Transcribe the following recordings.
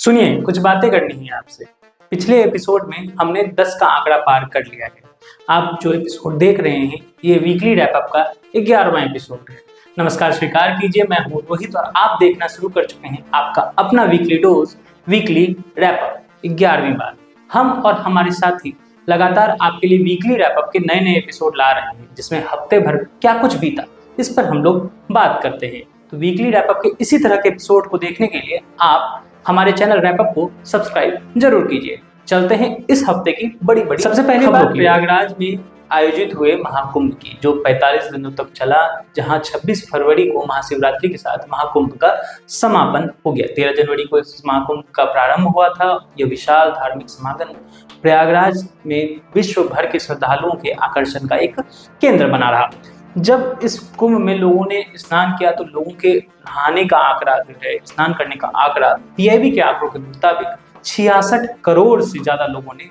सुनिए, कुछ बातें करनी है आपसे। पिछले एपिसोड में हमने 10 का आंकड़ा पार कर लिया है। आप जो एपिसोड देख रहे हैं, ये वीकली रैप अप का 11वां एपिसोड है। नमस्कार, स्वीकार कीजिए, मैं हूँ रोहित और आप देखना शुरू कर चुके हैं आपका अपना weekly dose, weekly wrap up 11वीं बार। हम और हमारे साथी लगातार आपके लिए वीकली रैप अप के नए नए एपिसोड ला रहे हैं, जिसमें हफ्ते भर क्या कुछ बीता इस पर हम लोग बात करते हैं। तो वीकली रैप अप के इसी तरह के एपिसोड को देखने के लिए आप हमारे चैनल रैप अप को सब्सक्राइब जरूर कीजिए। चलते हैं इस हफ्ते की बड़ी सबसे पहले बात प्रयागराज में आयोजित हुए महाकुंभ की, जो 45 दिनों तक चला, जहां 26 फरवरी को महाशिवरात्रि के साथ महाकुंभ का समापन हो गया। 13 जनवरी को इस महाकुंभ का प्रारंभ हुआ था। यह विशाल धार्मिक समागम प्रयागराज में विश्व भर के श्रद्धालुओं के आकर्षण का एक केंद्र बना रहा। जब इस कुंभ में लोगों ने स्नान किया तो लोगों के नहाने का आंकड़ा जो है, स्नान करने का आंकड़ा पीआईबी के आंकड़ों के मुताबिक 66 करोड़ से ज्यादा लोगों ने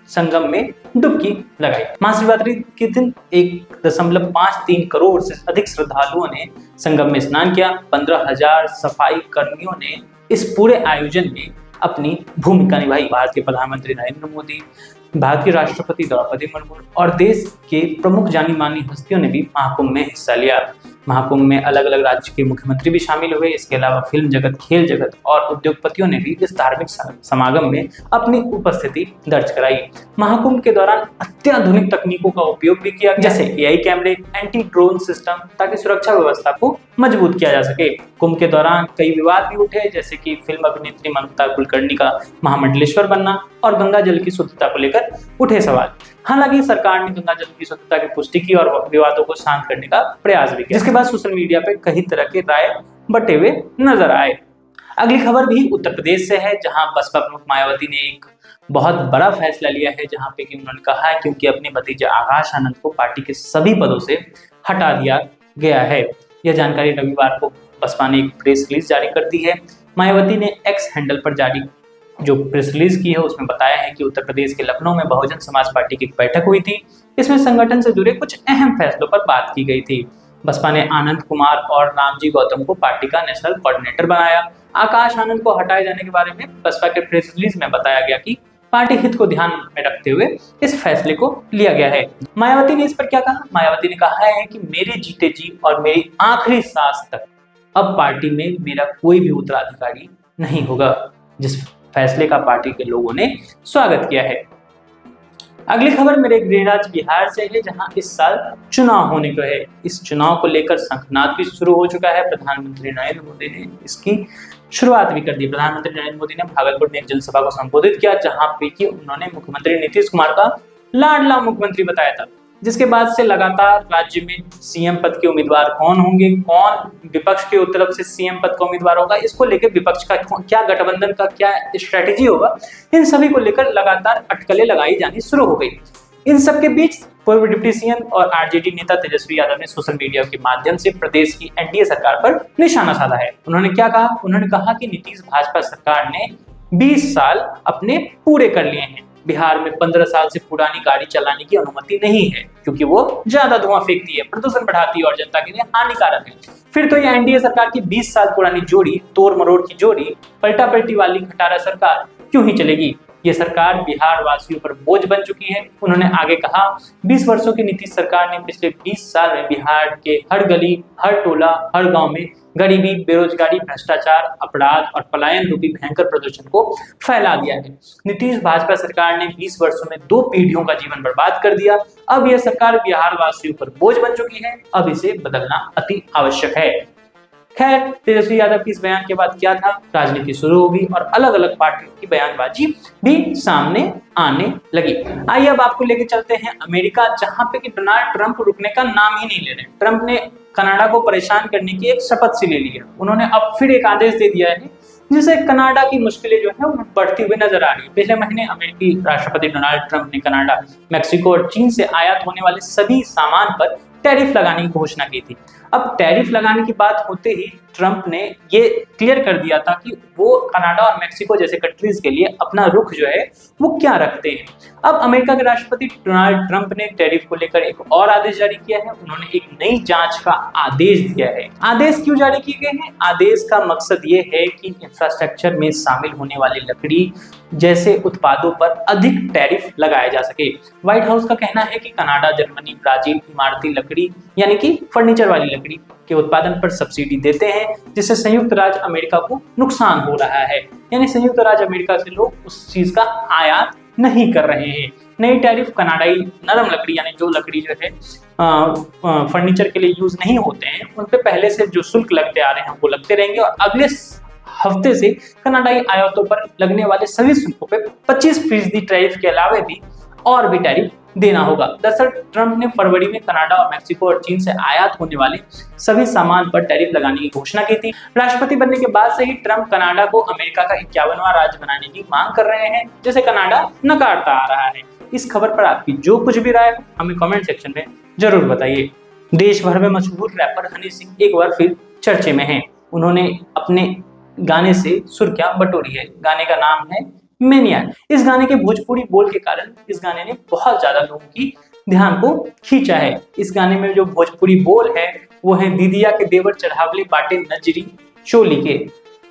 संगम में डुबकी लगाई। महाशिवरात्रि के दिन 1.53 करोड़ से अधिक श्रद्धालुओं ने संगम में स्नान किया। 15,000 सफाई कर्मियों ने इस पूरे आयोजन में अपनी भूमिका निभाई। भारत के प्रधानमंत्री नरेंद्र मोदी, भारत के राष्ट्रपति द्रौपदी मुर्मू और देश के प्रमुख जानी मानी हस्तियों ने भी महाकुंभ में हिस्सा लिया। महाकुंभ में अलग अलग राज्य के मुख्यमंत्री भी शामिल हुए। इसके अलावा फिल्म जगत, खेल जगत और उद्योगपतियों ने भी इस धार्मिक समागम में अपनी उपस्थिति दर्ज कराई। महाकुंभ के दौरान अत्याधुनिक तकनीकों का उपयोग भी किया, जैसे एआई कैमरे, एंटी ड्रोन सिस्टम, ताकि सुरक्षा व्यवस्था को मजबूत किया जा सके। कुंभ के दौरान कई विवाद भी उठे, जैसे कि फिल्म अभिनेत्री ममता कुलकर्णी का महामंडलेश्वर बनना और गंगा जल की शुद्धता को लेकर उठे सवाल। हालांकि सरकार ने गंगा जल की शुद्धता की पुष्टि की और विवादों को शांत करने का प्रयास भी किया, जिसके बाद सोशल मीडिया पे कई तरह के राय बटे हुए नजर आए। अगली खबर भी उत्तर प्रदेश से है, जहां बसपा प्रमुख मायावती ने एक बहुत बड़ा फैसला लिया है, जहां पे कि उन्होंने कहा है क्योंकि अपने भतीजे आकाश आनंद को पार्टी के सभी पदों से हटा दिया गया है। यह जानकारी रविवार को बसपा ने एक प्रेस रिलीज जारी कर दी है। मायावती ने एक्स हैंडल पर जारी जो प्रेस रिलीज की है उसमें बताया है कि उत्तर प्रदेश के लखनऊ में बहुजन समाज पार्टी की एक बैठक हुई थी। इसमें संगठन से जुड़े कुछ अहम फैसलों पर बात की गई थी। बसपा ने आनंद कुमार और रामजी गौतम को पार्टी का नेशनल कोऑर्डिनेटर बनाया। आकाश आनंद को हटाए जाने के बारे में बसपा के प्रेस रिलीज में बताया गया कि पार्टी हित को ध्यान में रखते हुए इस फैसले को लिया गया है। मायावती ने इस पर क्या कहा? मायावती ने कहा है कि मेरे जीते जी और मेरी आखिरी सांस तक अब पार्टी में मेरा कोई भी उत्तराधिकारी नहीं होगा, जिस फैसले का पार्टी के लोगों ने स्वागत किया है। अगली खबर मेरे गृह राज्य बिहार से है, जहां इस साल चुनाव होने को है। इस चुनाव को लेकर शंखनाद भी शुरू हो चुका है। प्रधानमंत्री नरेंद्र मोदी ने इसकी शुरुआत भी कर दी। प्रधानमंत्री नरेंद्र मोदी ने भागलपुर में एक जनसभा को संबोधित किया, जहां पे कि उन्होंने मुख्यमंत्री नीतीश कुमार का लाडला मुख्यमंत्री बताया था। जिसके बाद से लगातार राज्य में सीएम पद के उम्मीदवार कौन होंगे, कौन विपक्ष की तरफ से सीएम पद का उम्मीदवार होगा, इसको लेकर विपक्ष का क्या गठबंधन का क्या स्ट्रेटेजी होगा, इन सभी को लेकर लगातार अटकलें लगाई जानी शुरू हो गई। इन सब के बीच पूर्व डिप्टी सीएम और आरजेडी नेता तेजस्वी यादव ने सोशल मीडिया के माध्यम से प्रदेश की एनडीए सरकार पर निशाना साधा है। उन्होंने क्या कहा? उन्होंने कहा कि नीतीश भाजपा सरकार ने 20 साल अपने पूरे कर लिए हैं। बिहार में 15 साल से पुरानी गाड़ी चलाने की अनुमति नहीं है, क्योंकि वो ज्यादा धुआं फेंकती है, प्रदूषण बढ़ाती है और जनता के लिए हानिकारक है। फिर तो ये एनडीए सरकार की 20 साल पुरानी जोड़ी, तोड़ मरोड़ की जोड़ी, पलटा पलटी वाली खटारा सरकार क्यों ही चलेगी? ये सरकार बिहार वासियों पर बोझ बन चुकी है। उन्होंने आगे कहा, 20 वर्षों की नीतीश सरकार ने पिछले 20 साल में बिहार के हर गली, हर टोला, हर गांव में गरीबी, बेरोजगारी, भ्रष्टाचार, अपराध और पलायन रूपी भयंकर प्रदूषण को फैला दिया है। नीतीश भाजपा सरकार ने 20 वर्षों में 2 पीढ़ियों का जीवन बर्बाद कर दिया। अब यह सरकार बिहार वासियों पर बोझ बन चुकी है। अब इसे बदलना अति आवश्यक है। खैर, तेजस्वी यादव की इस बयान के बाद क्या था, राजनीति शुरू होगी और अलग अलग पार्टियों की बयानबाजी भी सामने आने लगी। आइए अब आपको लेके चलते हैं अमेरिका, जहां पे कि डोनाल्ड ट्रंप रुकने का नाम ही नहीं ले रहे। ट्रंप ने कनाडा को परेशान करने की एक शपथ सी ले ली है। उन्होंने अब फिर एक आदेश दे दिया है, जिससे कनाडा की मुश्किलें जो है वो बढ़ती हुई नजर आ रही है। पिछले महीने अमेरिकी राष्ट्रपति डोनाल्ड ट्रंप ने कनाडा, मैक्सिको और चीन से आयात होने वाले सभी सामान पर टैरिफ लगाने की घोषणा की थी। अब टैरिफ लगाने की बात होते ही ट्रंप ने ये क्लियर कर दिया था कि वो कनाडा और मेक्सिको जैसे कंट्रीज के लिए अपना रुख जो है वो क्या रखते हैं। अब अमेरिका के राष्ट्रपति डोनाल्ड ट्रंप ने टैरिफ को लेकर एक और आदेश जारी किया है। उन्होंने एक नई जांच का आदेश दिया है। आदेश क्यों जारी किए गए हैं? आदेश का मकसद ये है कि इंफ्रास्ट्रक्चर में शामिल होने वाली लकड़ी जैसे उत्पादों पर अधिक टैरिफ लगाया जा सके। व्हाइट हाउस का कहना है कि कनाडा, जर्मनी, ब्राजील इमारती लकड़ी यानी कि फर्नीचर वाली लकड़ी के उत्पादन पर सब्सिडी देते हैं, जिससे संयुक्त राज्य अमेरिका को नुकसान हो रहा है। यानी संयुक्त राज्य अमेरिका से लोग उस चीज का आयात नहीं कर रहे हैं। नई टैरिफ कनाडाई नरम लकड़ी यानी जो लकड़ी जो है फर्नीचर के लिए यूज नहीं होते हैं उन पे पहले से जो शुल्क लगते आ रहे हैं वो लगते रहेंगे, और अगले हफ्ते से कनाडाई आयातों पर लगने वाले सभी शुल्कों पे 25% टैरिफ के अलावा भी और भी टैरिफ देना होगा। दरअसल ट्रंप ने फरवरी में कनाडा और मेक्सिको और चीन से आयात होने वाले सभी सामान पर टैरिफ लगाने की घोषणा की थी। राष्ट्रपति बनने के बाद से ही ट्रंप कनाडा को अमेरिका का 51वां राज्य बनाने की मांग कर रहे हैं, जिसे कनाडा नकारता आ रहा है। इस खबर पर आपकी जो कुछ भी राय हो हमें कमेंट सेक्शन में जरूर बताइए। देश भर में मशहूर रैपर हनी सिंह एक बार फिर चर्चे में हैं। उन्होंने अपने गाने से सुर्खियां बटोरी है। गाने का नाम है मैनियाक। इस गाने के भोजपुरी बोल के कारण इस गाने ने बहुत ज्यादा लोगों की ध्यान को खींचा है। इस गाने में जो भोजपुरी बोल है वो है दीदिया के देवर चढ़ावले बाटे नजरी चोली के।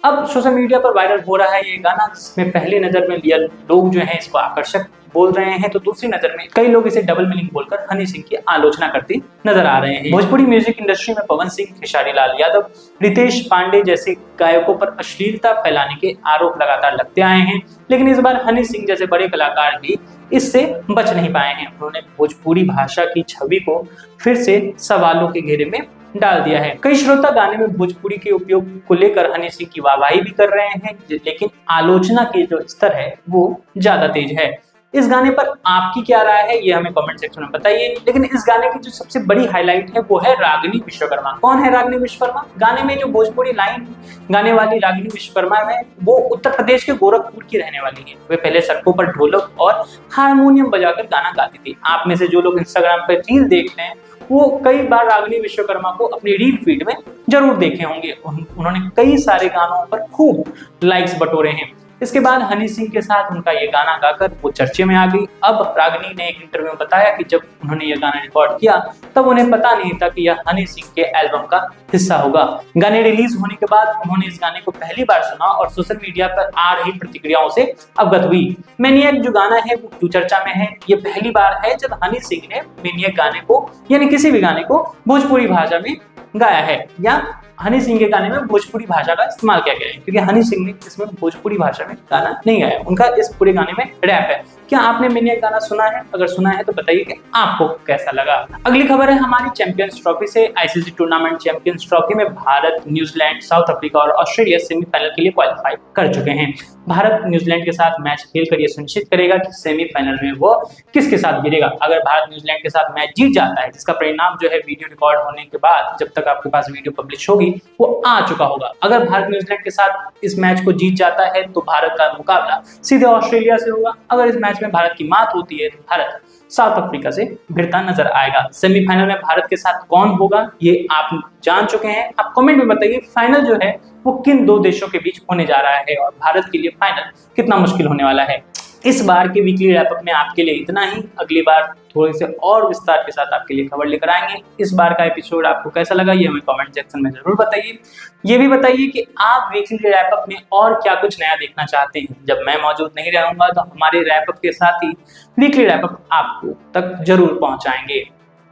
अब सोशल मीडिया पर वायरल हो रहा है ये गाना, जिसमें पहले नजर में लिया लोग जो हैं इसको आकर्षक बोल रहे हैं, तो दूसरी नजर में कई लोग इसे डबल मीनिंग बोलकर हनी सिंह की आलोचना करते नजर आ रहे हैं। भोजपुरी म्यूजिक इंडस्ट्री में पवन सिंह, खेसारी लाल यादव, रितेश पांडे जैसे गायकों पर अश्लीलता फैलाने के आरोप लगातार लगते आए हैं, लेकिन इस बार हनी सिंह जैसे बड़े कलाकार भी इससे बच नहीं पाए हैं। उन्होंने भोजपुरी भाषा की छवि को फिर से सवालों के घेरे में डाल दिया है। कई श्रोता गाने में भोजपुरी के उपयोग को लेकर हनी सिंह की वाहवाही भी कर रहे हैं, लेकिन आलोचना के जो स्तर है वो ज्यादा तेज है। इस गाने पर आपकी क्या राय है ये हमें कमेंट सेक्शन में बताइए। लेकिन इस गाने की जो सबसे बड़ी हाईलाइट है वो है रागिनी विश्वकर्मा। कौन है रागिनी विश्वकर्मा? गाने में जो भोजपुरी लाइन गाने वाली रागिनी विश्वकर्मा है वो उत्तर प्रदेश के गोरखपुर की रहने वाली है। वे पहले सड़कों पर ढोलक और हारमोनियम बजाकर गाना गाती थी। आप में से जो लोग इंस्टाग्राम पर रील देखते हैं वो कई बार रागिनी विश्वकर्मा को अपनी रील फीड में जरूर देखे होंगे। उन्होंने कई सारे गानों पर खूब लाइक्स बटोरे हैं। इसके बाद हनी सिंह के साथ उनका ये गाना गाकर वो चर्चे में आ गई। अब रागिनी ने एक इंटरव्यू में बताया कि जब उन्होंने ये गाना रिकॉर्ड किया तब उन्हें पता नहीं था कि यह हनी सिंह के एल्बम का हिस्सा होगा। गाने रिलीज होने के बाद उन्होंने इस गाने को पहली बार सुना और सोशल मीडिया पर आ रही प्रतिक्रियाओं से अवगत हुई। मैनिएक जो गाना है वो क्यों चर्चा में है? ये पहली बार है जब हनी सिंह ने मैनिएक गाने को यानी किसी भी गाने को भोजपुरी भाषा में गाया है, या हनी सिंह के गाने में भोजपुरी भाषा का इस्तेमाल किया गया है, क्योंकि हनी सिंह ने इसमें भोजपुरी भाषा में गाना नहीं गाया। उनका इस पूरे गाने में रैप है। क्या आपने मैनिएक गाना सुना है? अगर सुना है तो बताइए कि आपको कैसा लगा। अगली खबर है हमारी चैंपियंस ट्रॉफी से। आईसीसी टूर्नामेंट चैंपियंस ट्रॉफी में भारत, न्यूजीलैंड, साउथ अफ्रीका और ऑस्ट्रेलिया सेमीफाइनल के लिए क्वालिफाई कर चुके हैं। भारत न्यूजीलैंड के साथ मैच खेलकर यह सुनिश्चित करेगा कि सेमीफाइनल में वो किसके साथ गिरेगा। अगर भारत न्यूजीलैंड के साथ मैच जीत जाता है, जिसका परिणाम जो है वीडियो रिकॉर्ड होने के बाद जब तक आपके पास वीडियो पब्लिश होगी वो आ चुका होगा। अगर भारत न्यूजीलैंड के साथ इस मैच को जीत जाता है तो भारत का मुकाबला सीधे ऑस्ट्रेलिया से होगा। अगर इस मैच में भारत की मात होती है तो भारत साउथ अफ्रीका से भिड़ता नजर आएगा। सेमीफाइनल में भारत के साथ कौन होगा ये आप जान चुके हैं। आप कमेंट में बताइए फाइनल जो है वो किन दो देशों के बीच होने जा रहा है और भारत के लिए फाइनल कितना मुश्किल होने वाला है। इस बार के वीकली रैपअप में आपके लिए इतना ही। अगली बार थोड़े से और विस्तार के साथ आपके लिए खबर लेकर आएंगे। इस बार का एपिसोड आपको कैसा लगा ये हमें कमेंट सेक्शन में जरूर बताइए। ये भी बताइए कि आप वीकली रैपअप में और क्या कुछ नया देखना चाहते हैं। जब मैं मौजूद नहीं रहूंगा तो हमारे रैपअप के साथ ही वीकली रैपअप आपको तक जरूर पहुंचाएंगे।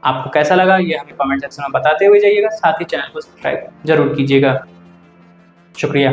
आपको कैसा लगा ये हमें कमेंट सेक्शन में बताते हुए जाइएगा। साथ ही चैनल को सब्सक्राइब जरूर कीजिएगा। शुक्रिया।